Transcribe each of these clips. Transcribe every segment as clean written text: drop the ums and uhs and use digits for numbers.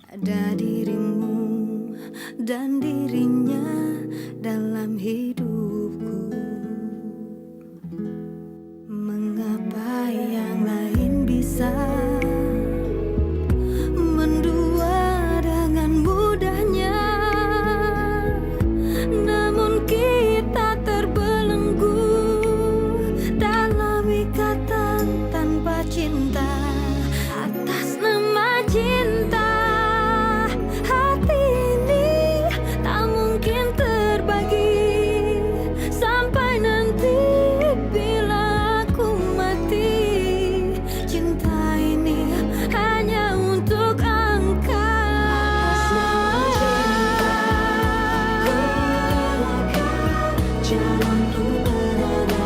Ada dirimu dan dirinya dalam hidupku. Mengapa yang lain bisa mendua dengan mudahnya, namun kita terbelenggu dalam ikatan tanpa cinta. Atas nama cinta, hati ini tak mungkin terbagi sampai nanti bila aku mati. Cinta ini hanya untuk engkau. Jalanku berada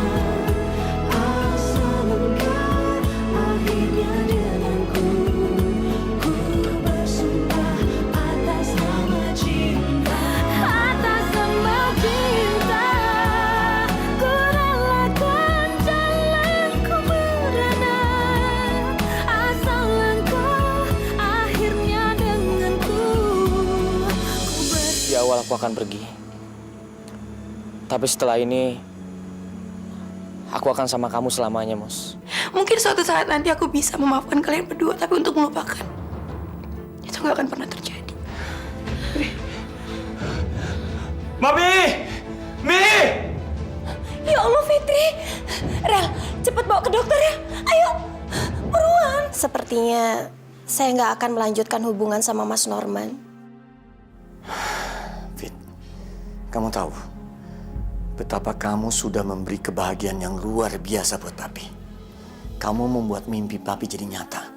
asal engkau akhirnya denganku. Ku bersumpah atas nama cinta, atas nama cinta. Ku relakan jalanku berada asal engkau akhirnya denganku. Di awal aku akan pergi. Tapi setelah ini, aku akan sama kamu selamanya, Mos. Mungkin suatu saat nanti aku bisa memaafkan kalian berdua, tapi untuk melupakan itu nggak akan pernah terjadi. Mami! Mi! Ya Allah, Fitri. Rel, cepet bawa ke dokter ya. Ayo, buruan. Sepertinya saya nggak akan melanjutkan hubungan sama Mas Norman. Fit, kamu tahu betapa kamu sudah memberi kebahagiaan yang luar biasa buat Papi. Kamu membuat mimpi Papi jadi nyata.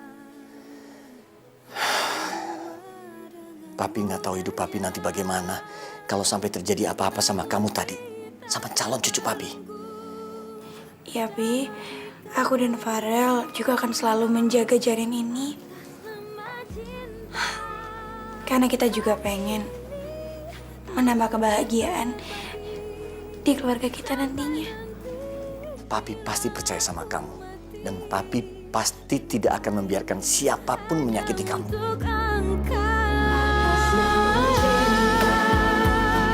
Papi nggak tahu hidup Papi nanti bagaimana kalau sampai terjadi apa-apa sama kamu tadi, sama calon cucu Papi. Iya, Pi. Aku dan Farel juga akan selalu menjaga janin ini. Karena kita juga pengen menambah kebahagiaan di keluarga kita nantinya. Papi pasti percaya sama kamu. Dan Papi pasti tidak akan membiarkan siapapun menyakiti kamu. Untuk engkau. Atas nama cinta,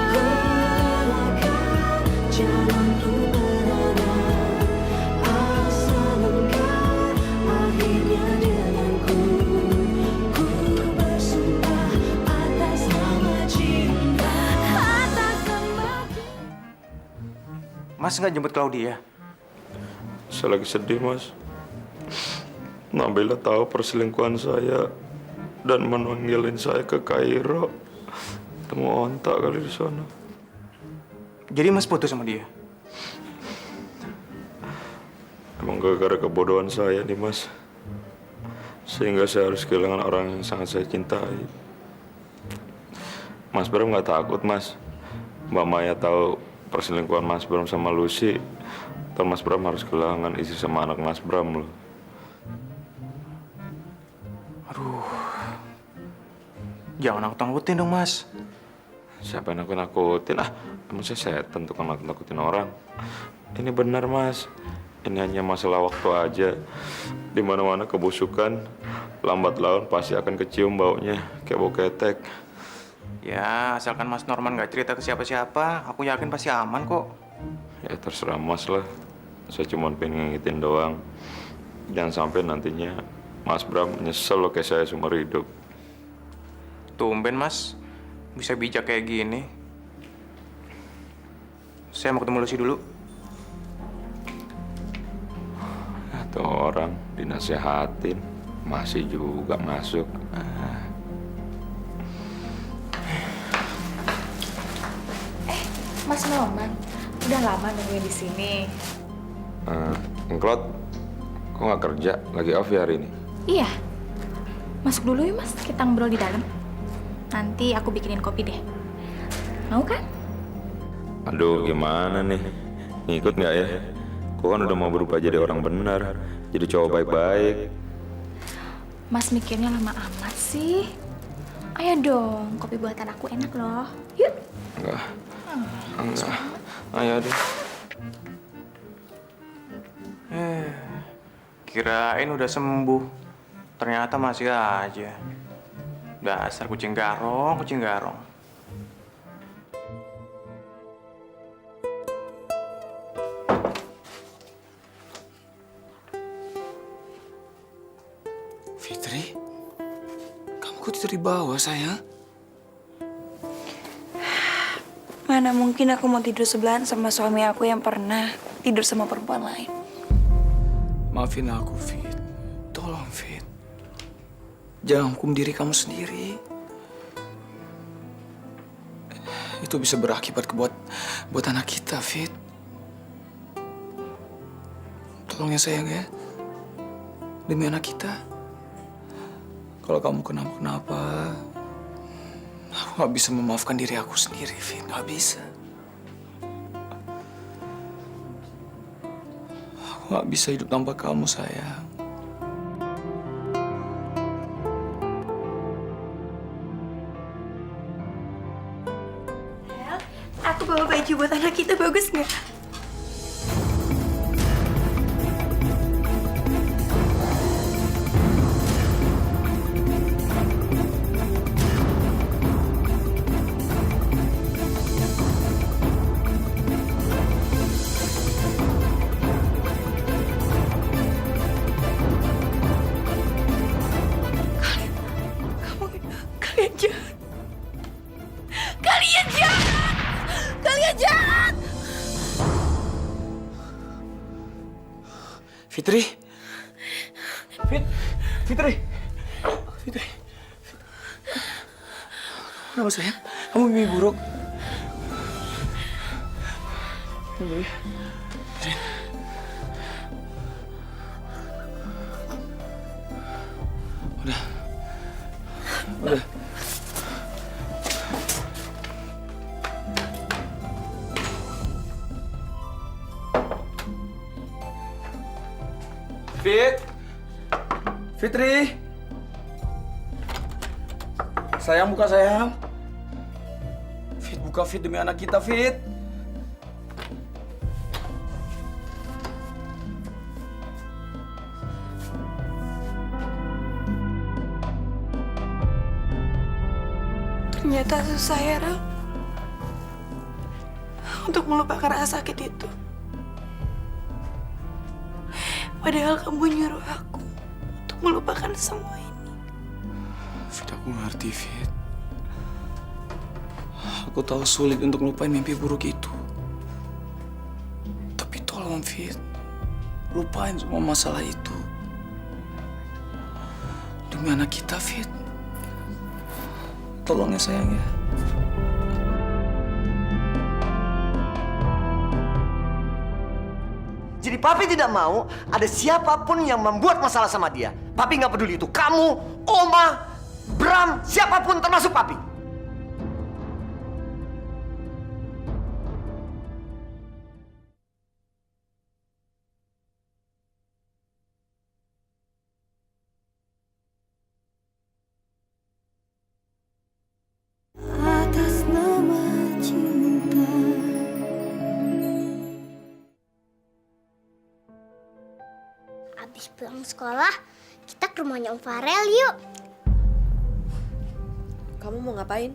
ku relakan jalanku berada asal engkau akhirnya denganku. Ku bersumpah atas nama cinta, atas nama cinta. Mas nggak jemput Claudia? Saya lagi sedih, Mas. Nabila tahu perselingkuhan saya dan memanggilin saya ke Kairo. Temu ontak kali di sana. Jadi Mas putus sama dia? Emang gara-gara kebodohan saya nih, Mas. Sehingga saya harus kehilangan orang yang sangat saya cintai. Mas Bram nggak takut, Mas. Mbak Maya tahu perselingkuhan Mas Bram sama Lucy. Ntar Mas Bram harus kehilangan istri sama anak Mas Bram loh. Aduh, jangan nakut-nakutin dong, Mas. Siapa yang nakut-nakutin? Emang saya setan tuh kan nakut-nakutin orang. Ini benar, Mas. Ini hanya masalah waktu aja. Di mana-mana kebusukan, lambat laun pasti akan kecium baunya kayak bau ketek. Ya, asalkan Mas Norman nggak cerita ke siapa-siapa, aku yakin pasti aman kok. Ya terserah Mas lah. Saya cuma pengen ngingetin doang. Jangan sampai nantinya Mas Bram nyesel loh kayak saya seumur hidup. Tumben, Mas. Bisa bijak kayak gini. Saya mau ketemu Lucy dulu. Tuh orang dinasehatin masih juga masuk. Mas Norman, udah lama nungguin di sini. Engklot, kok nggak kerja? Lagi off ya hari ini? Iya. Masuk dulu ya, Mas. Kita ngobrol di dalam. Nanti aku bikinin kopi deh. Mau kan? Aduh, gimana nih? Ngikut nggak ya? Kau kan udah mau berubah jadi orang benar, jadi cowok baik-baik. Mas mikirnya lama amat sih. Ayo dong, kopi buatan aku enak loh. Yuk. Enggak. Ayo deh. Kirain udah sembuh. Ternyata masih aja. Dasar kucing garong, kucing garong. Fitri, kamu kok tidur di bawah, sayang? Mana mungkin aku mau tidur sebelahan sama suami aku yang pernah tidur sama perempuan lain. Maafin aku, Fit. Tolong, Fit. Jangan hukum diri kamu sendiri. Itu bisa berakibat buat anak kita, Fit. Tolong ya, sayang ya. Demi anak kita. Kalau kamu kenapa-kenapa, aku gak bisa memaafkan diri aku sendiri, Fit. Gak bisa. Aku gak bisa hidup tanpa kamu, sayang. Aku bawa baju buat anak kita, bagus nggak? Kalian jahat. Kalian jahat. Kalian jahat. Fitri. Fitri. Fitri. Kenapa, sayang? Kamu mimpi buruk? Fitri. Fitri. Udah. Fitri. Sayang, buka, sayang. Fit, buka, Fit, demi anak kita, Fit. Ternyata susah ya, Ral. Untuk melupakan rasa sakit itu. Padahal kamu nyuruh aku untuk melupakan semua ini. Fit, aku ngerti, Fit. Aku tahu sulit untuk lupain mimpi buruk itu. Tapi tolong, Fit. Lupain semua masalah itu. Demi anak kita, Fit. Tolong ya, sayang ya. Jadi papi tidak mau ada siapapun yang membuat masalah sama dia. Papi nggak peduli itu kamu, Oma, Bram, siapapun termasuk papi. Atas nama cinta. Abis pulang sekolah, kita ke rumahnya Om Farel yuk. Kamu mau ngapain?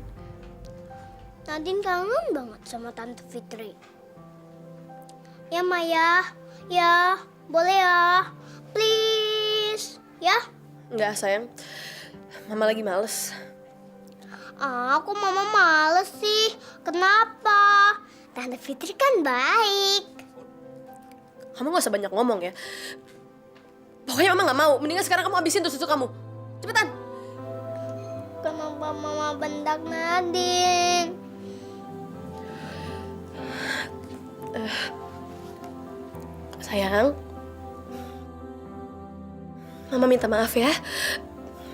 Nadine kangen banget sama Tante Fitri. Ya Maya, ya boleh ya, please, ya. Enggak, sayang. Mama lagi males. Aku mama males sih. Kenapa? Tante Fitri kan baik. Kamu gak usah banyak ngomong ya. Pokoknya mama gak mau. Mendingan sekarang kamu habisin tuh susu kamu. Cepetan. Kenapa mama bentak Nadine? Sayang. Mama minta maaf ya.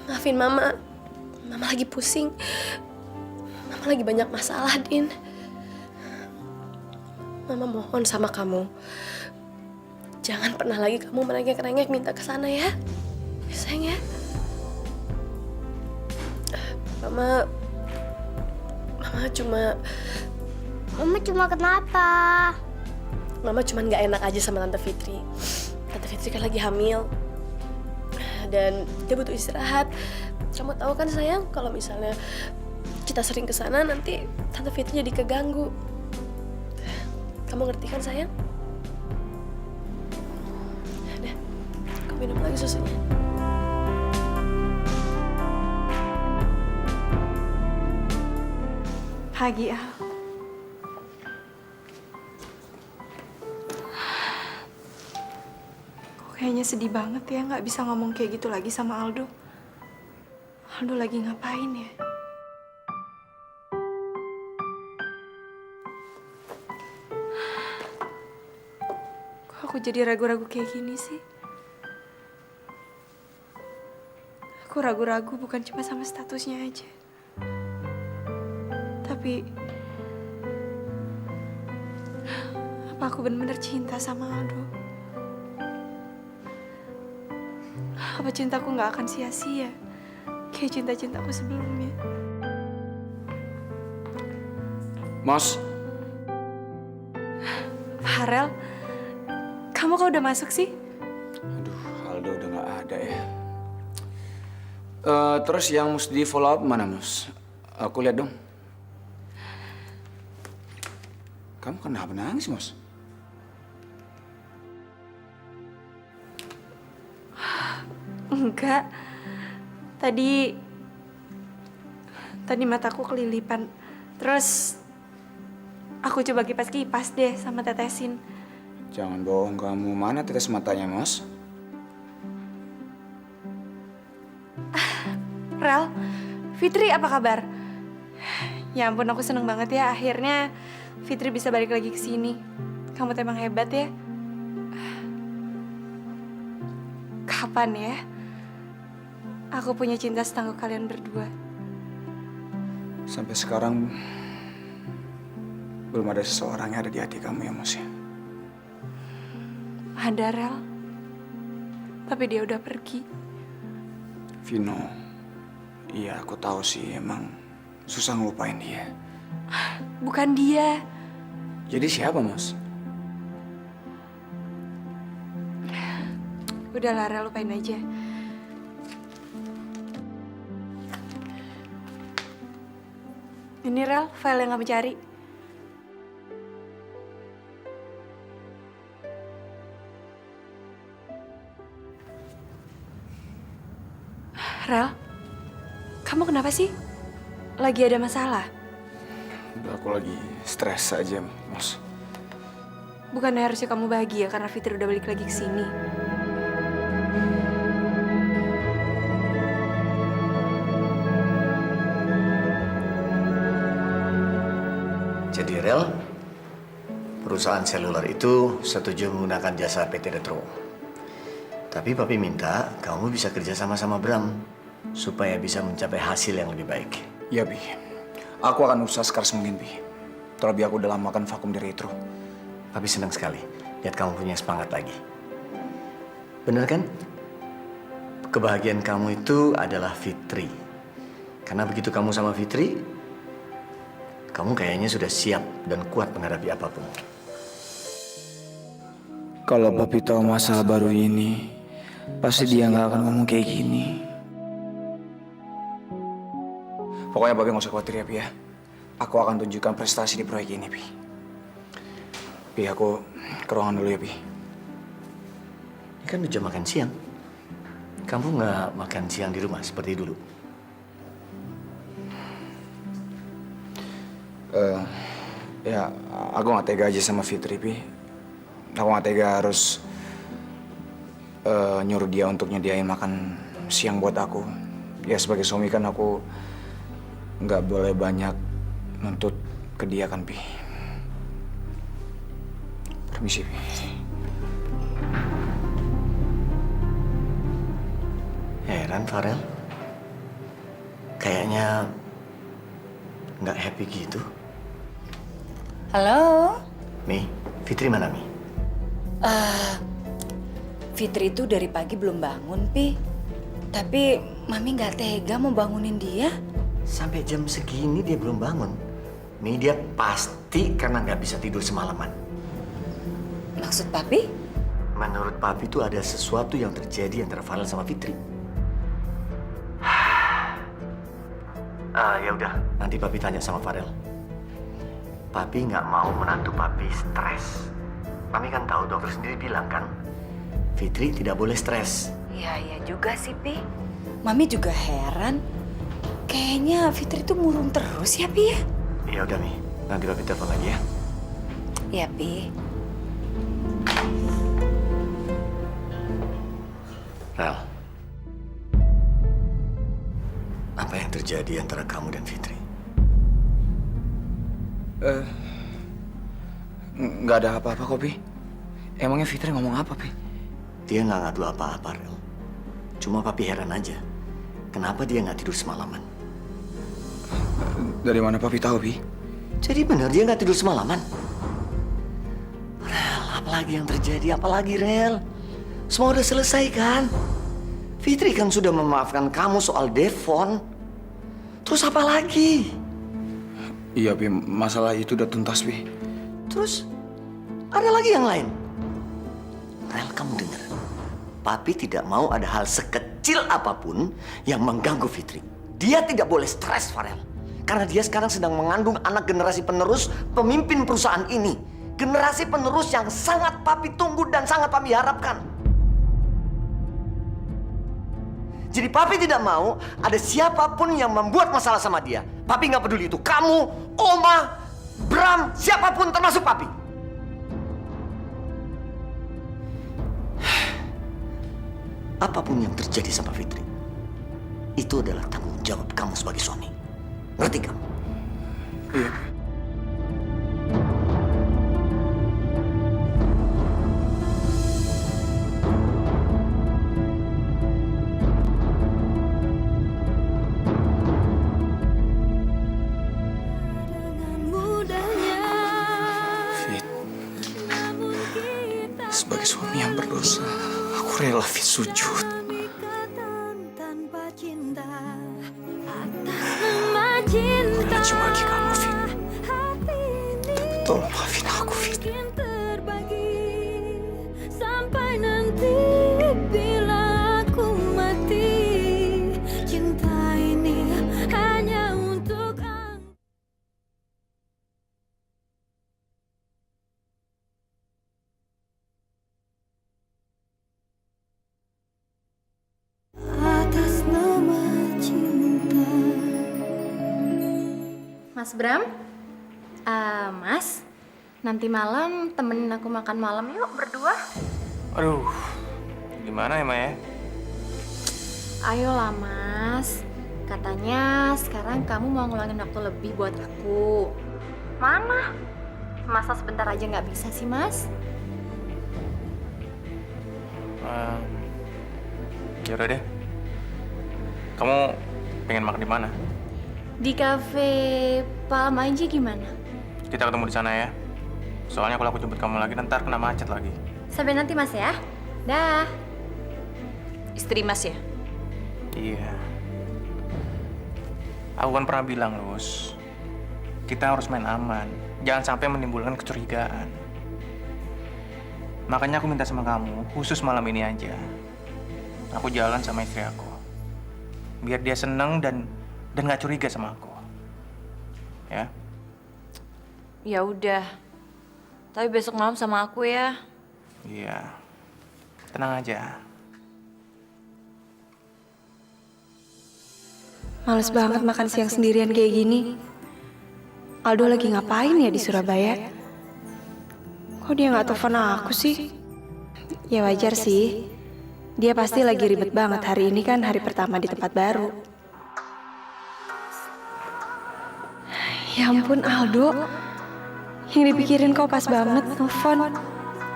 Maafin mama. Mama lagi pusing. Mama lagi banyak masalah, Din. Mama mohon sama kamu. Jangan pernah lagi kamu merengek-rengek minta ke sana ya. Ya, sayang ya. Mama cuma kenapa? Mama cuma nggak enak aja sama Tante Fitri. Tante Fitri kan lagi hamil. Dan dia butuh istirahat. Kamu tahu kan sayang, kalau misalnya kita sering ke sana nanti Tante Fitri jadi keganggu. Kamu ngerti kan sayang? Udah, aku minum lagi susunya. Pagi, Al. Kok kayaknya sedih banget ya nggak bisa ngomong kayak gitu lagi sama Aldo. Aldo lagi ngapain ya? Kok aku jadi ragu-ragu kayak gini sih? Aku ragu-ragu bukan cuma sama statusnya aja. Tapi apa aku benar-benar cinta sama Aldo? Apa cintaku nggak akan sia-sia kayak cinta-cintaku sebelumnya? Mos, Farel, kamu kok udah masuk sih? aduh, Aldo udah nggak ada ya. Terus yang mesti di follow up mana, Mos? Aku lihat dong. Kamu kenapa nangis, Mos? Enggak. Tadi mataku kelilipan. Terus aku coba kipas-kipas deh sama tetesin. Jangan bohong kamu. Mana tetes matanya, Mos? Rel, Fitri apa kabar? Ya ampun, aku seneng banget ya akhirnya Fitri bisa balik lagi ke sini. Kamu tuh emang hebat ya. Kapan ya aku punya cinta setangguh kalian berdua? Sampai sekarang belum ada seseorang yang ada di hati kamu ya, Mos ya? Ada, Rel. Tapi dia udah pergi. Vino, iya aku tahu sih emang susah ngelupain dia. Bukan dia. Jadi siapa, Mos? Udahlah, Rel, lupain aja. Ini, Rel, file yang kamu cari. Rel, kamu kenapa sih? Lagi ada masalah? Udah, aku lagi stres aja, Mos. Bukannya harusnya kamu bahagia karena Fitri udah balik lagi ke sini? Jadi Rel, perusahaan seluler itu setuju menggunakan jasa PT Retro. Tapi Papi minta kamu bisa kerja sama Bram supaya bisa mencapai hasil yang lebih baik. Iya, Bi. Aku akan usaha sekeras mungkin, Bi. Terlebih aku udah lama kan vakum di Retro. Papi senang sekali lihat kamu punya semangat lagi. Bener kan? Kebahagiaan kamu itu adalah Fitri. Karena begitu kamu sama Fitri, kamu kayaknya sudah siap dan kuat menghadapi apapun. Kalau Papi tahu masalah baru ini, pasti dia nggak akan ngomong kayak gini. Pokoknya Papi nggak usah khawatir ya, Pi ya. Aku akan tunjukkan prestasi di proyek ini, Pi. Pi, aku ke ruangan dulu ya, Pi. Ini kan udah makan siang. Kamu nggak makan siang di rumah seperti dulu? Ya, aku nggak tega aja sama Fitri, Pi. Aku nggak tega harus nyuruh dia untuk nyediain makan siang buat aku. Ya sebagai suami kan aku nggak boleh banyak nuntut ke dia kan, Pi. Permisi, Pi. Heran, Farel. Kayaknya nggak happy gitu. Halo? Mi, Fitri mana, Mi? Fitri itu dari pagi belum bangun, Pi. Tapi Mami nggak tega mau bangunin dia. Sampai jam segini dia belum bangun. Mi, dia pasti karena nggak bisa tidur semalaman. Maksud Papi? Menurut Papi itu ada sesuatu yang terjadi antara Farel sama Fitri. Ya udah, nanti papi tanya sama Farel. Papi nggak mau menantu papi stres. Mami kan tahu dokter sendiri bilang kan, Fitri tidak boleh stres. Iya, iya juga sih, Pi. Mami juga heran. Kayaknya Fitri tuh murung terus ya, Pi ya? Ya udah Mi, nanti papi telepon lagi ya. Iya, Pi. Rel, apa yang terjadi antara kamu dan Fitri? Nggak ada apa-apa kok, Pi. Emangnya Fitri ngomong apa, Pi? Dia nggak ngadu apa-apa, Rel. Cuma papi heran aja. Kenapa dia nggak tidur semalaman? Dari mana papi tahu, Pi? Jadi benar dia nggak tidur semalaman? Rel, apalagi yang terjadi? Apalagi, Rel? Semua udah selesai kan? Fitri kan sudah memaafkan kamu soal Devon. Terus apa lagi? Iya, Pi. Masalah itu udah tuntas, Pi. Terus ada lagi yang lain? Rel, kamu dengar? Papi tidak mau ada hal sekecil apapun yang mengganggu Fitri. Dia tidak boleh stres, Farel. Karena dia sekarang sedang mengandung anak generasi penerus pemimpin perusahaan ini. Generasi penerus yang sangat papi tunggu dan sangat papi harapkan. Jadi papi tidak mau ada siapapun yang membuat masalah sama dia. Papi nggak peduli itu kamu, Oma, Bram, siapapun termasuk papi. Apapun yang terjadi sama Fitri, itu adalah tanggung jawab kamu sebagai suami. Ngerti kamu? Iya. Fit, sebagai suami yang berdosa, aku rela Fit sujud. Mencium kaki kamu, Fit. Tapi tolong maafin aku, Fit. Sampai nanti bila aku mati, cinta ini hanya untuk aku. Atas nama cinta. Mas Bram, Mas, nanti malam temenin aku makan malam yuk berdua. Aduh, gimana ya, Maya? Ayolah Mas, katanya sekarang kamu mau ngulangin waktu lebih buat aku. Mana? Masa sebentar aja nggak bisa sih Mas? Yaudah deh. Kamu pengen makan di mana? Di kafe Palm aja gimana? Kita ketemu di sana ya. Soalnya kalau aku jemput kamu lagi, ntar kena macet lagi. Sampai nanti Mas ya. Dah. Istri Mas ya? Iya. Aku kan pernah bilang, Lus, kita harus main aman. Jangan sampai menimbulkan kecurigaan. Makanya aku minta sama kamu, khusus malam ini aja. Aku jalan sama istri aku. Biar dia seneng dan gak curiga sama aku. Ya? Ya udah. Tapi besok malam sama aku ya. Iya. Tenang aja. Males banget makan siang sendirian kayak gini. Aldo lagi ngapain ya di Surabaya? Kok dia nggak telepon aku sih? Ya wajar sih. Dia pasti lagi ribet banget hari ini kan hari pertama di tempat baru. Ya ampun Aldo. Yang dipikirin kau pas banget telepon.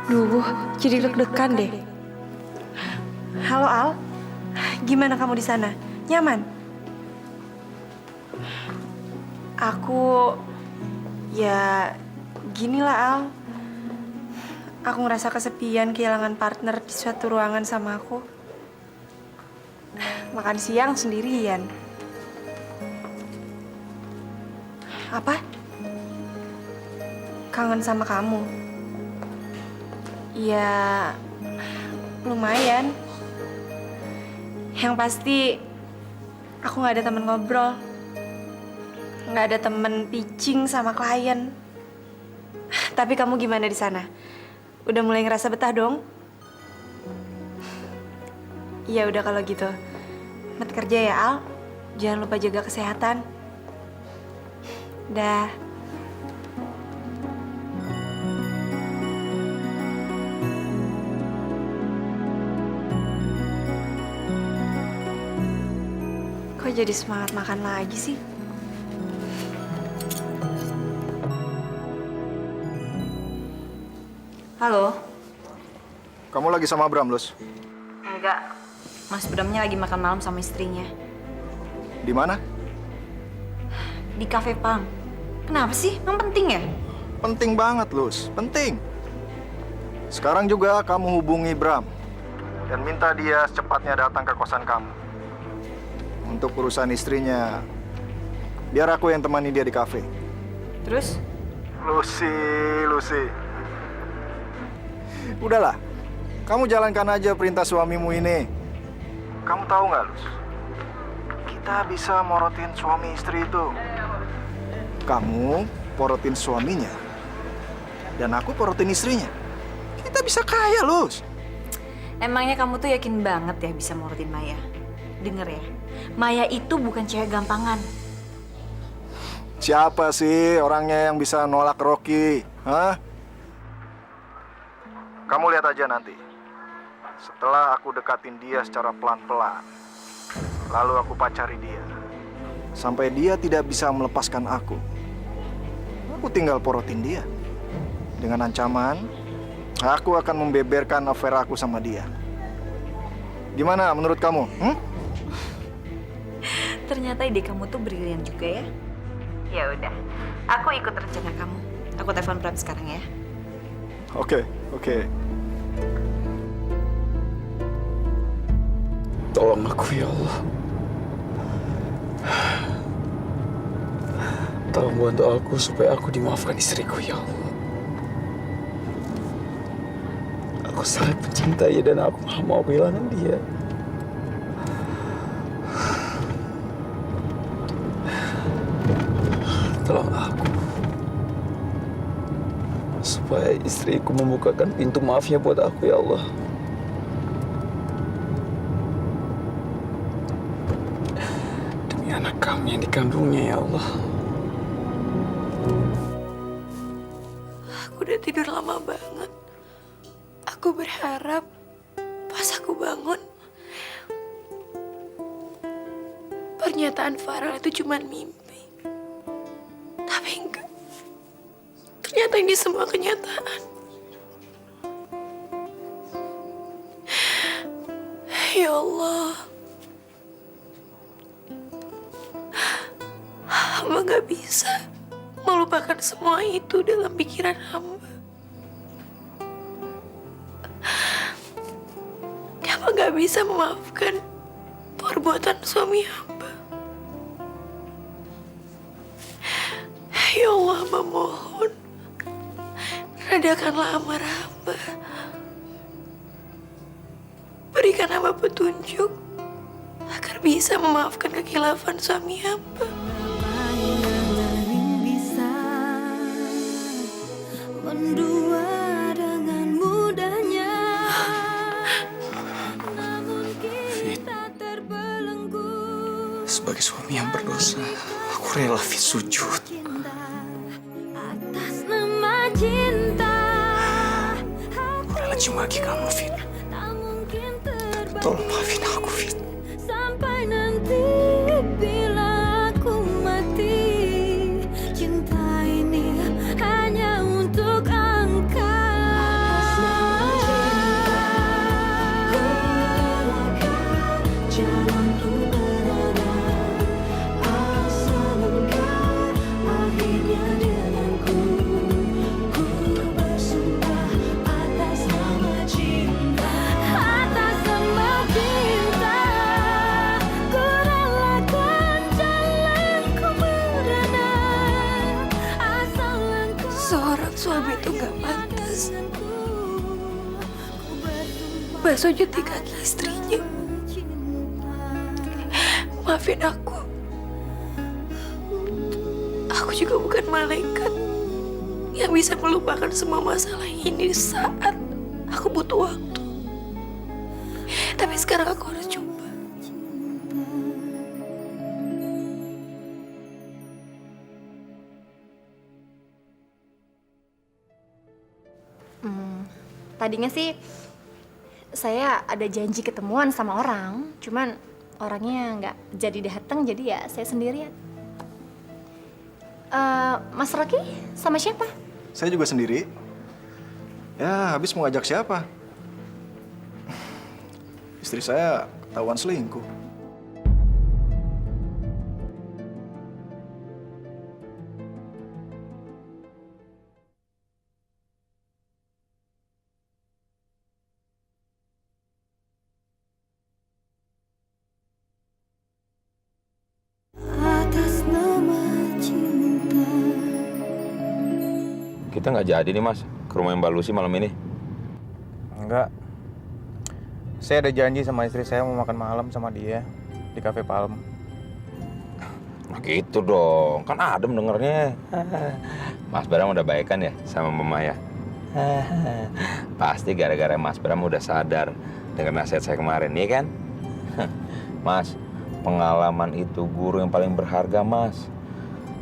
Duh, jadi deg-degan deh. Halo Al. Gimana kamu di sana? Nyaman? Aku ya ginilah Al. Aku ngerasa kesepian kehilangan partner di suatu ruangan sama aku. Makan siang sendirian. Apa? Kangen sama kamu? Ya lumayan. Yang pasti aku gak ada teman ngobrol. nggak ada temen pitching sama klien. Tapi kamu gimana di sana? Udah mulai ngerasa betah dong? Ya udah kalau gitu. Selamat kerja ya Al. Jangan lupa jaga kesehatan. Dah. Kok jadi semangat makan lagi sih? Halo? Kamu lagi sama Bram, Lus? Enggak. Mas Bramnya lagi makan malam sama istrinya. Di mana? Di Cafe Palm. Kenapa sih? Emang penting ya? Penting banget, Lus. Penting. Sekarang juga kamu hubungi Bram. Dan minta dia secepatnya datang ke kosan kamu. Untuk urusan istrinya, biar aku yang temani dia di kafe. Terus? Lucy. Udahlah, kamu jalankan aja perintah suamimu ini. Kamu tahu nggak, Lus? Kita bisa morotin suami istri itu. Kamu porotin suaminya, dan aku porotin istrinya. Kita bisa kaya, Lus. Emangnya kamu tuh yakin banget ya bisa morotin Maya? Denger ya, Maya itu bukan cewek gampangan. Siapa sih orangnya yang bisa nolak Rocky? Hah? Kamu lihat aja nanti. Setelah aku dekatin dia secara pelan-pelan, lalu aku pacari dia, sampai dia tidak bisa melepaskan aku tinggal porotin dia. Dengan ancaman, aku akan membeberkan affair aku sama dia. Gimana menurut kamu? Ternyata ide kamu tuh brilian juga ya. Ya udah, aku ikut rencana kamu. Aku telepon Bram sekarang ya. Oke. Tolong aku ya Allah. Tolong bantu aku supaya aku dimaafkan istriku ya Allah. Aku sangat mencintai dan aku gak mau kehilangan dia. Tolong aku supaya istriku membukakan pintu maafnya buat aku ya Allah. Demi anak kami yang dikandungnya ya Allah. Aku udah tidur lama banget. Aku berharap pas aku bangun, pernyataan Farel itu cuma mimpi. Tapi enggak. Ternyata ini semua kenyataan. Ya Allah. Hamba gak bisa melupakan semua itu dalam pikiran hamba. Hamba gak bisa memaafkan perbuatan suami hamba. Ya Allah, hamba mohon, redakanlah amarah hamba. Berikan hamba petunjuk agar bisa memaafkan kekhilafan suami hamba. Mendua dengan mudahnya, namun kita terbelenggu. Sebagai suami yang berdosa, aku rela Fit sujud. Atas nama cinta, Aku rela cium kaki kamu, Fit. tak mungkin Tolong maafin aku, Fit. sampai nanti bila aku mati. Cinta ini hanya untuk engkau. Jalanku berada, asal engkau akhirnya denganku. Ku bersumpah atas nama cinta, atas nama cinta. Ku relakan jalanku berada, asal engkau. Seorang suami itu gak pantas bersujud di kaki istrinya. Maafin aku. juga bukan malaikat yang bisa melupakan semua masalah ini saat aku butuh waktu. Tapi sekarang aku harus coba. Tadinya sih saya ada janji ketemuan sama orang, cuman orangnya nggak jadi datang, jadi ya saya sendirian. Mas Rocky sama siapa? Saya juga sendiri. Ya, habis mau ngajak siapa? Istri saya ketahuan selingkuh. Atas nama cinta. Kita nggak jadi nih mas ke rumah Mbak Lucy malam ini. Enggak. Saya ada janji sama istri saya mau makan malam sama dia di Cafe Palm. Nah gitu dong, kan adem dengernya. Mas Bram udah baikan ya sama Mama ya? Pasti gara-gara Mas Bram udah sadar dengan nasihat saya kemarin, iya kan? Mas, pengalaman itu guru yang paling berharga, Mas.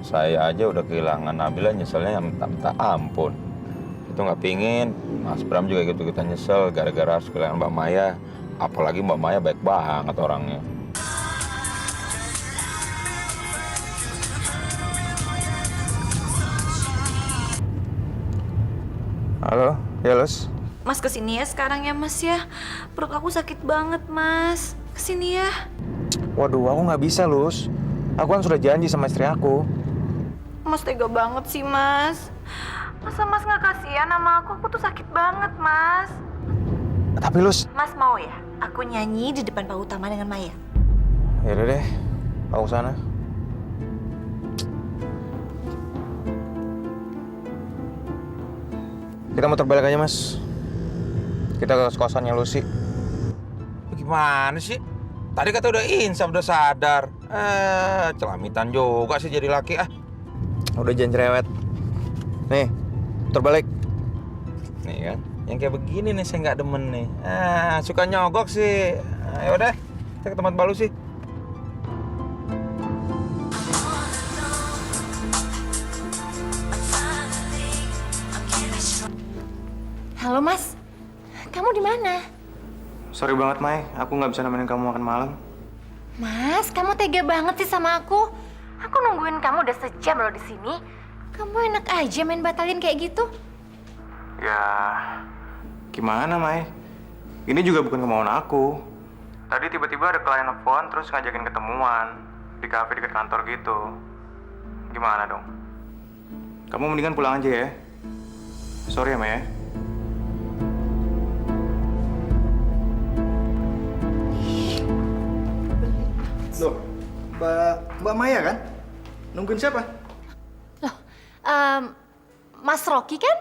Saya aja udah kehilangan Nabila, nyeselnya yang minta ampun. Itu nggak pingin, Mas Bram juga ikut-ikutan nyesel gara-gara harus kehilangan Mbak Maya. Apalagi Mbak Maya baik banget orangnya. Halo, ya Lus? Mas kesini ya sekarang ya Mas ya. Perut aku sakit banget Mas. Kesini ya. Waduh, aku nggak bisa Lus. Aku kan sudah janji sama istri aku. Mas tega banget sih Mas. Masa Mas nggak kasihan sama aku? Aku tuh sakit banget Mas. Tapi Lus... Mas mau ya? Aku nyanyi di depan Pak Utama dengan Maya. Ya udah deh, aku sana. Kita muter balik aja, Mas. Kita ke kosannya Lucy. Gimana sih? Tadi kata udah insaf, udah sadar. Celamitan juga sih jadi laki ah. Udah jangan cerewet. Nih, muter balik. Nih kan, yang kayak begini nih saya nggak demen nih. Suka nyogok sih. Ya udah, kita ke tempat Mbak Lucy. Halo Mas, kamu di mana? Sorry banget, Mai. Aku nggak bisa nemenin kamu makan malam. Mas, kamu tega banget sih sama aku. Aku nungguin kamu udah sejam loh di sini. Kamu enak aja main batalin kayak gitu. Ya, gimana, Mai? Ini juga bukan kemauan aku. Tadi tiba-tiba ada klien nelfon terus ngajakin ketemuan di kafe dekat kantor gitu. Gimana dong? Kamu mendingan pulang aja ya. Sorry ya, Mai ya. Loh, Mbak Maya kan? Nungguin siapa? Loh, Mas Rocky kan?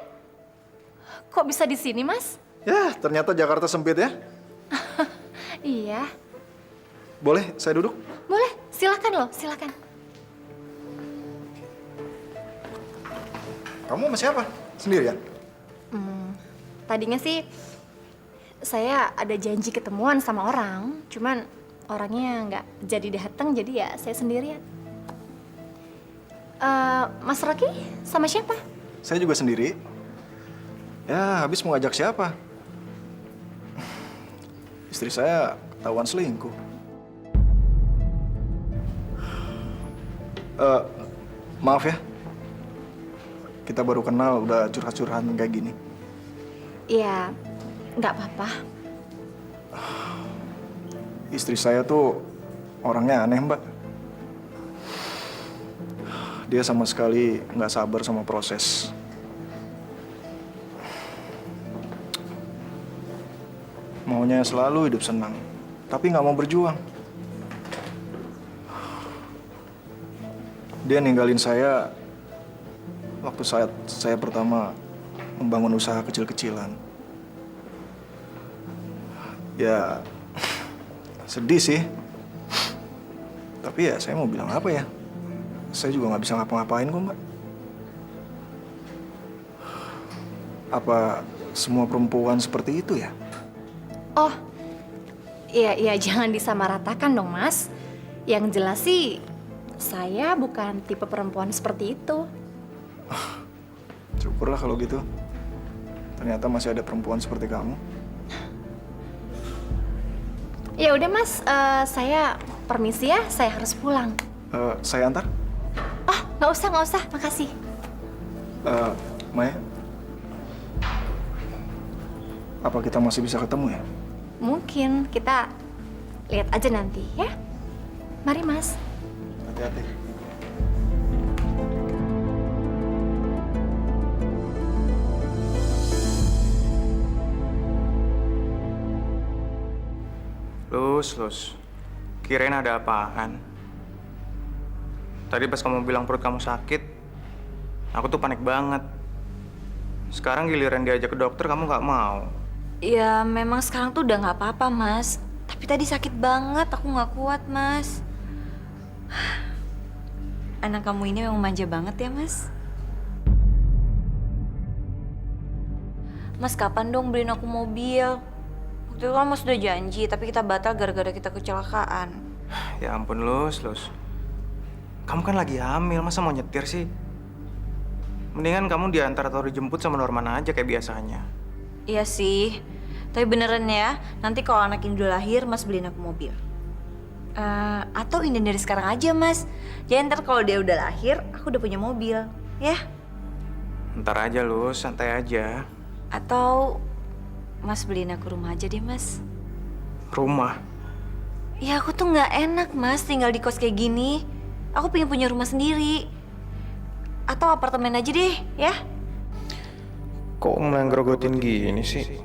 Kok bisa di sini, Mas? Ya, ternyata Jakarta sempit ya. Iya. Boleh saya duduk? Boleh, silakan loh, silakan. Kamu sama siapa? Sendirian? Tadinya sih saya ada janji ketemuan sama orang, cuman orangnya nggak jadi datang, jadi ya saya sendirian. Mas Rocky sama siapa? Saya juga sendiri. Ya, habis mau ngajak siapa? Istri saya ketahuan selingkuh. Maaf ya. Kita baru kenal udah curhat-curhatan kayak gini. Iya, nggak apa-apa. Istri saya tuh orangnya aneh, Mbak. Dia sama sekali nggak sabar sama proses. Maunya selalu hidup senang, tapi nggak mau berjuang. Dia ninggalin saya waktu saat saya pertama membangun usaha kecil-kecilan. Ya, sedih sih. Tapi ya saya mau bilang apa ya? saya juga nggak bisa ngapa-ngapain kok, Mbak. Apa semua perempuan seperti itu ya? Oh, iya, jangan disamaratakan dong, Mas. Yang jelas sih, saya bukan tipe perempuan seperti itu. Syukurlah kalau gitu. Ternyata masih ada perempuan seperti kamu. Ya udah, Mas, saya permisi ya, saya harus pulang. Saya antar? Oh, nggak usah, makasih. Maya, apa kita masih bisa ketemu ya? Mungkin kita lihat aja nanti ya. Mari, Mas. Hati-hati. Lus. Kirain ada apaan? Tadi pas kamu bilang perut kamu sakit, aku tuh panik banget. Sekarang giliran diajak ke dokter, kamu nggak mau. Ya memang sekarang tuh udah nggak apa-apa, Mas. Tapi tadi sakit banget, aku nggak kuat, Mas. Anak kamu ini memang manja banget ya, Mas. Mas, kapan dong beliin aku mobil? Waktu itu kan Mas udah janji, tapi kita batal gara-gara kita kecelakaan. Ya ampun, Lus. Kamu kan lagi hamil, masa mau nyetir sih? Mendingan kamu diantar atau dijemput sama Norman aja kayak biasanya. Iya sih, tapi beneran ya, nanti kalau anak ini udah lahir, Mas beliin aku mobil. Atau ini dari sekarang aja, Mas. Jadi ntar kalau dia udah lahir, aku udah punya mobil, ya? Ntar aja, Lus, santai aja. Atau Mas beliin aku rumah aja deh, Mas. Rumah? Ya aku tuh nggak enak, Mas, tinggal di kos kayak gini. Aku pengen punya rumah sendiri. Atau apartemen aja deh, ya? Kok ngegrogotin gini sih?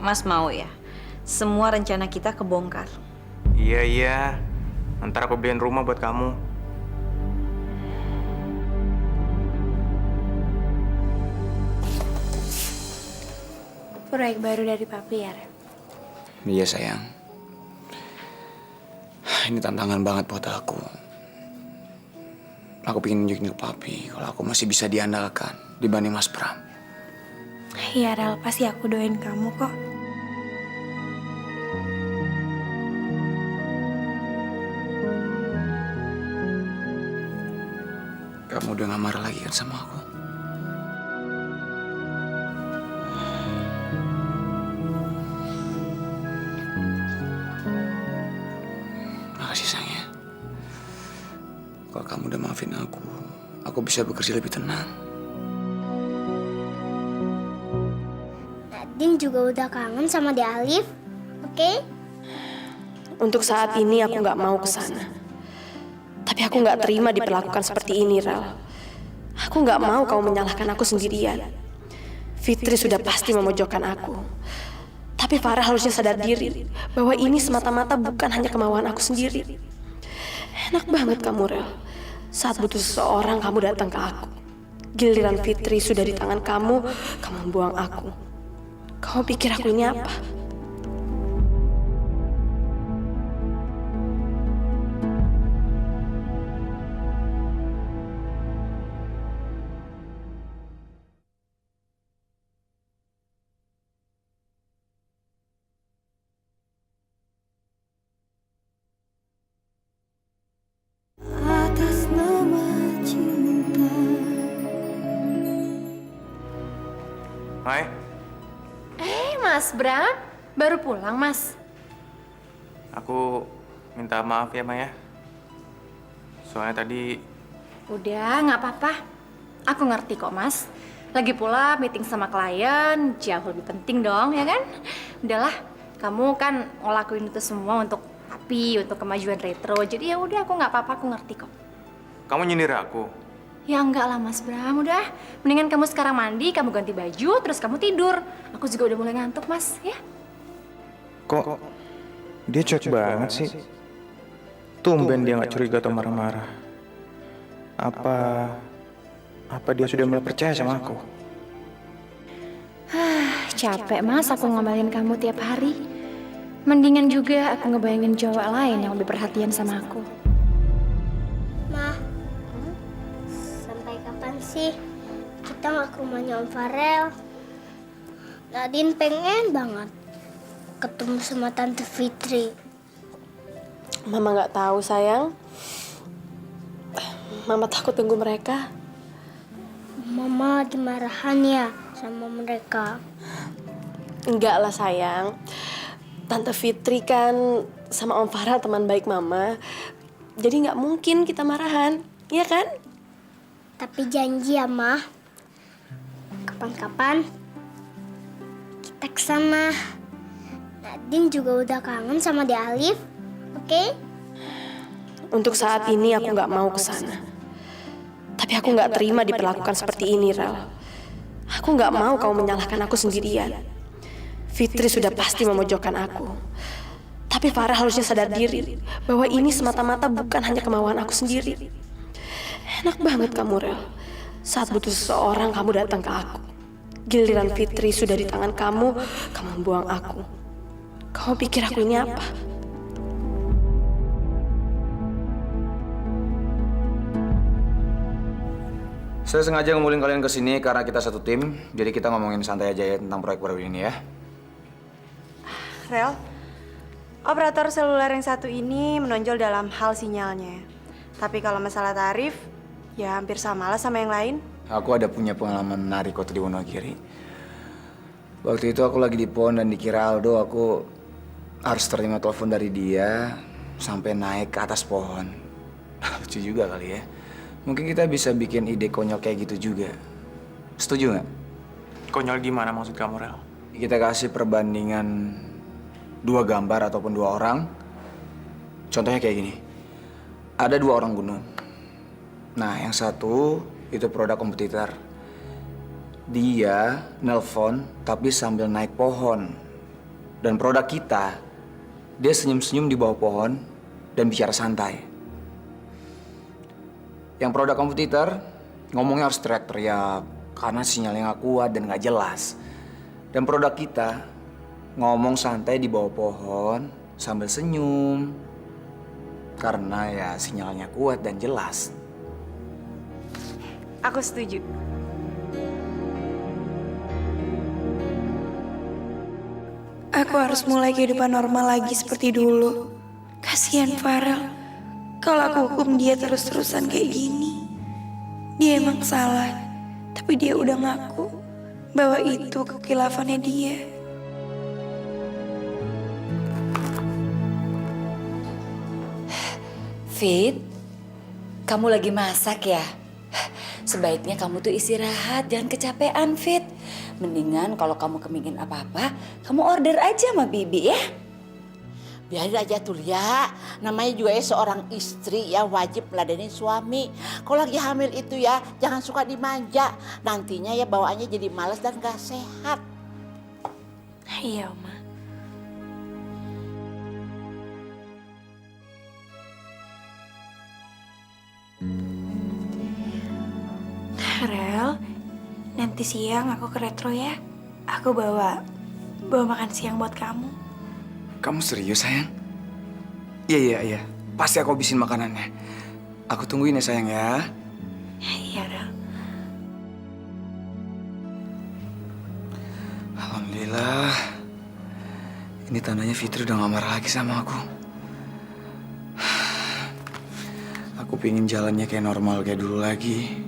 Mas mau ya? Semua rencana kita kebongkar. Iya. Ntar aku beliin rumah buat kamu. Proyek baru dari papi ya, Rem? Iya sayang. Ini tantangan banget buat aku. Aku pengen nunjukin ke papi kalau aku masih bisa diandalkan dibanding Mas Pram. Iya, Rel, pasti aku doain kamu kok. Kamu udah gak marah lagi kan sama aku? Makasih sayang ya. Kalau kamu udah maafin aku bisa bekerja lebih tenang. Nadine juga udah kangen sama Di Alif, oke? Untuk saat ini aku nggak mau ke sana. Tapi aku nggak terima diperlakukan seperti ini, Rel. Aku nggak mau kamu menyalahkan aku sendirian. Fitri sudah pasti memojokkan aku. Tapi Farah harusnya sadar diri bahwa ini semata-mata bukan hanya kemauan aku sendiri. Enak banget kamu, Rel. Saat butuh seseorang, kamu datang ke aku. Giliran Fitri sudah di tangan kamu buang aku. Kamu pikir aku ini apa? Atas nama cinta. Hai. Mas Bram, baru pulang, Mas? Aku minta maaf ya, Maya. Soalnya tadi... Udah, nggak apa-apa. Aku ngerti kok, Mas. Lagi pula meeting sama klien jauh lebih penting dong, ya kan? Udahlah, kamu kan ngelakuin itu semua untuk papi, untuk kemajuan retro. Jadi ya udah, aku nggak apa-apa, aku ngerti kok. Kamu nyindir aku? Ya enggak lah, Mas Bram. Udah, mendingan kamu sekarang mandi, kamu ganti baju, terus kamu tidur. Aku juga udah mulai ngantuk, Mas, ya? Kok dia cuek banget sih? Tumben dia nggak curiga atau marah-marah. Apa dia sudah mulai percaya sama aku? Capek, Mas, aku ngomelin kamu tiap hari. Mendingan juga aku ngebayangin cowok lain yang lebih perhatian sama aku. Ma, sampai kapan sih kita nggak ke rumahnya Om Farel? Nadine pengen banget ketemu sama Tante Fitri. Mama nggak tahu sayang. Mama takut tunggu mereka. Mama lagi marahan ya sama mereka. Enggak lah sayang. Tante Fitri kan sama Om Farel teman baik Mama. Jadi nggak mungkin kita marahan, iya kan? Tapi janji ya, Ma. Kapan-kapan kita kesana. Nadine juga udah kangen sama Di Alif, oke? Untuk saat ini aku nggak mau kesana. Tapi aku nggak terima diperlakukan seperti ini, Rel. Aku nggak mau kamu menyalahkan aku sendirian. Fitri sudah pasti memojokkan aku. Tapi Farah harusnya sadar diri bahwa ini semata-mata bukan hanya kemauan aku sendiri. Enak banget kamu, Rel. Saat butuh seseorang, kamu datang ke aku. Giliran Fitri sudah di tangan kamu membuang aku. Kamu pikir aku ini apa? Saya sengaja ngumpulin kalian ke sini karena kita satu tim. Jadi kita ngomongin santai aja ya tentang proyek baru ini ya. Rel, operator seluler yang satu ini menonjol dalam hal sinyalnya. Tapi kalau masalah tarif, ya hampir samalah sama yang lain. Aku ada punya pengalaman menarik waktu di Wonogiri. Waktu itu aku lagi di PON dan dikira Aldo, aku harus terima telepon dari dia sampai naik ke atas pohon. Lucu juga kali ya. Mungkin kita bisa bikin ide konyol kayak gitu juga. Setuju nggak? Konyol gimana maksud kamu, Rel? Kita kasih perbandingan 2 gambar ataupun 2 orang. Contohnya kayak gini. Ada 2 orang gunung. Nah, yang satu itu produk kompetitor. Dia nelpon tapi sambil naik pohon. Dan produk kita, dia senyum-senyum di bawah pohon dan bicara santai. Yang produk kompetitor ngomongnya harus teriak-teriak karena sinyalnya nggak kuat dan nggak jelas. Dan produk kita ngomong santai di bawah pohon sambil senyum karena ya sinyalnya kuat dan jelas. Aku setuju. Aku harus mulai kehidupan normal lagi seperti dulu. Kasihan Farel. Kalau aku hukum dia terus-terusan kayak gini. Dia emang salah. Tapi dia udah ngaku bahwa itu kekilafannya dia. Fit, kamu lagi masak ya? Sebaiknya kamu tuh istirahat, jangan kecapean, Fit. Mendingan kalau kamu kepingin apa-apa, kamu order aja sama Bibi ya. Biarin aja tuh ya, namanya juga ya seorang istri ya wajib meladeni suami. Kalau lagi hamil itu ya jangan suka dimanja, nantinya ya bawaannya jadi malas dan gak sehat. Iya, Oma. Rel, nanti siang aku ke retro ya. Aku bawa makan siang buat kamu. Kamu serius sayang? Iya. Pasti aku habisin makanannya. Aku tungguin ya sayang ya. Iya, Rel. Alhamdulillah. Ini tandanya Fitri udah gak marah lagi sama aku. Aku pengen jalannya kayak normal kayak dulu lagi.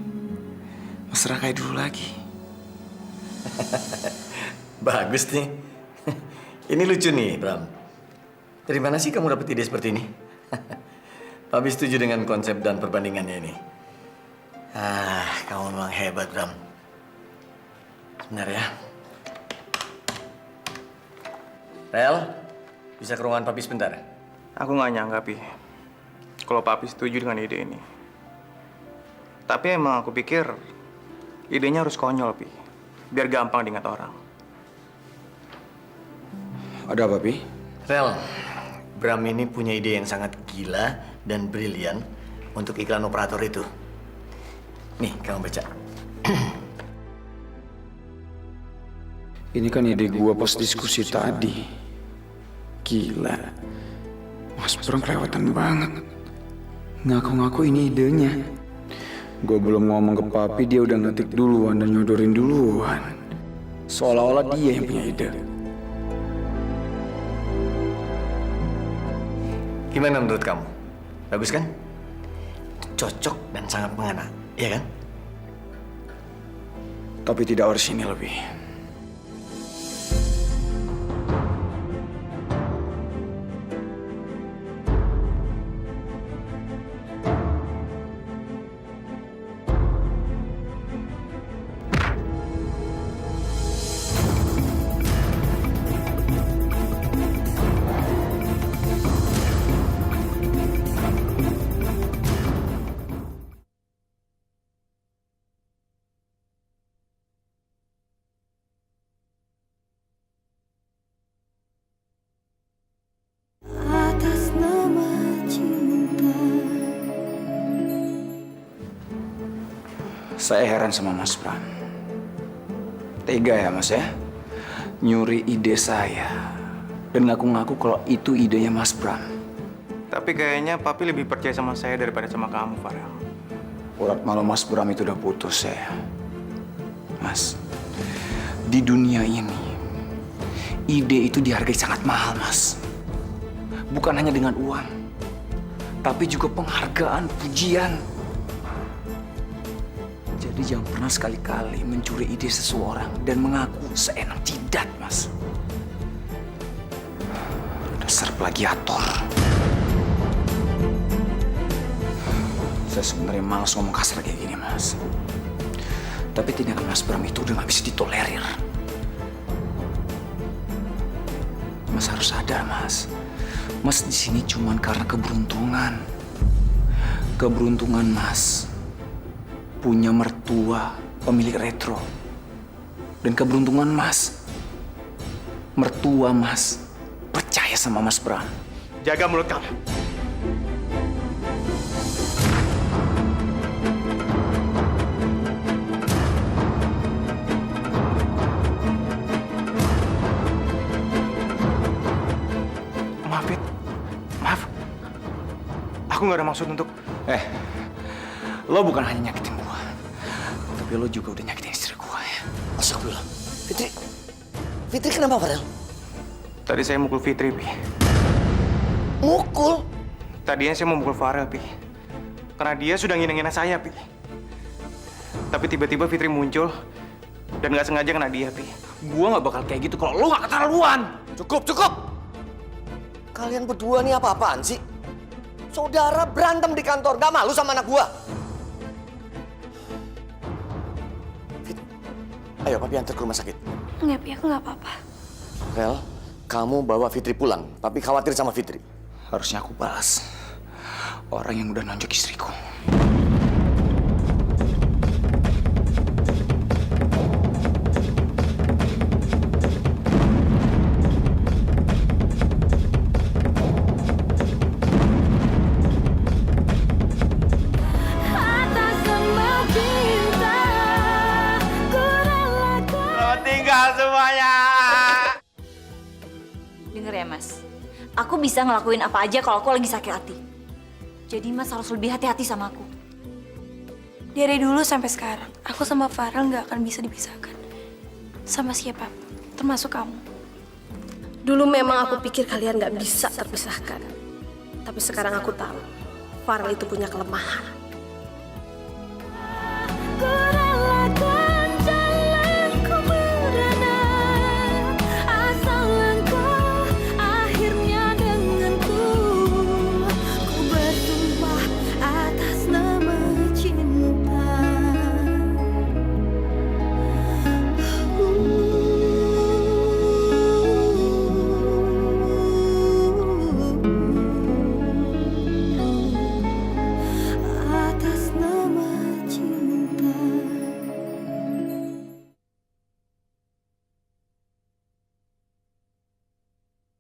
Mesra kayak dulu lagi. Bagus nih. Ini lucu nih, Bram. Dari mana sih kamu dapat ide seperti ini? Papi setuju dengan konsep dan perbandingannya ini. Kamu memang hebat, Bram. Benar ya. Rel, bisa ke ruangan Papi sebentar? Aku nggak nyangka, Pi. Kalau Papi setuju dengan ide ini. Tapi emang aku pikir idenya harus konyol, Pi. Biar gampang diingat orang. Ada apa, Pi? Rel, Bram ini punya ide yang sangat gila dan brilian untuk iklan operator itu. Nih, kamu baca. Ini kan ide gua pas diskusi tadi. Gila. Mas Bram kelewatan banget. Ngaku-ngaku ini idenya. Gue belum ngomong ke papi, dia udah ngetik duluan dan nyodorin duluan. Seolah-olah dia yang punya ide. Gimana menurut kamu? Bagus kan? Cocok dan sangat mengena, iya kan? Tapi tidak orisinil lebih. Atas nama cinta. Saya heran sama Mas Bram. Tega ya Mas ya? Nyuri ide saya. Dan ngaku-ngaku kalau itu idenya Mas Bram. Tapi kayaknya papi lebih percaya sama saya daripada sama kamu, Farel. Urat malu Mas Bram itu udah putus ya. Mas, di dunia ini, ide itu dihargai sangat mahal, Mas. Bukan hanya dengan uang, tapi juga penghargaan, pujian. Jadi jangan pernah sekali-kali mencuri ide seseorang dan mengaku seenak jidat, Mas. Dasar plagiator. Saya sebenarnya malas ngomong kasar kayak gini, Mas. Tapi tindakan Mas Bram itu udah gak bisa ditolerir. Mas harus sadar, Mas. Mas di sini cuman karena keberuntungan. Keberuntungan Mas punya mertua pemilik retro. Dan keberuntungan Mas, mertua Mas percaya sama Mas Bram. Jaga mulut kamu. Maaf, Fit. Maaf. Aku nggak ada maksud untuk... Lo bukan hanya nyakitin gua, tapi lo juga udah nyakitin istri gua ya. Astagfirullah. Fitri kenapa, Farel? Tadi saya mukul Fitri, Pi. Mukul? Tadinya saya mau mukul Farel, Pi. Karena dia sudah ngina-ngina saya, Pi. Tapi tiba-tiba Fitri muncul dan nggak sengaja kena dia, Pi. Gua nggak bakal kayak gitu kalau lo nggak keterlaluan. Cukup! Kalian berdua nih apa-apaan sih? Saudara berantem di kantor, gak malu sama anak gua? Fit, ayo papi antar ke rumah sakit. Enggak, Pi, aku nggak apa-apa. Rel, kamu bawa Fitri pulang. Papi khawatir sama Fitri. Harusnya aku balas orang yang udah nonjok istriku. Atas nama cinta, ku relakan. Tinggal semuanya. Dengar ya, Mas. Aku bisa ngelakuin apa aja kalau aku lagi sakit hati. Jadi Mas harus lebih hati-hati sama aku. Dari dulu sampai sekarang, aku sama Farel nggak akan bisa dipisahkan. Sama siapa, termasuk kamu. Dulu memang aku pikir kalian gak bisa terpisahkan. Tapi sekarang aku tahu, Farel itu punya kelemahan.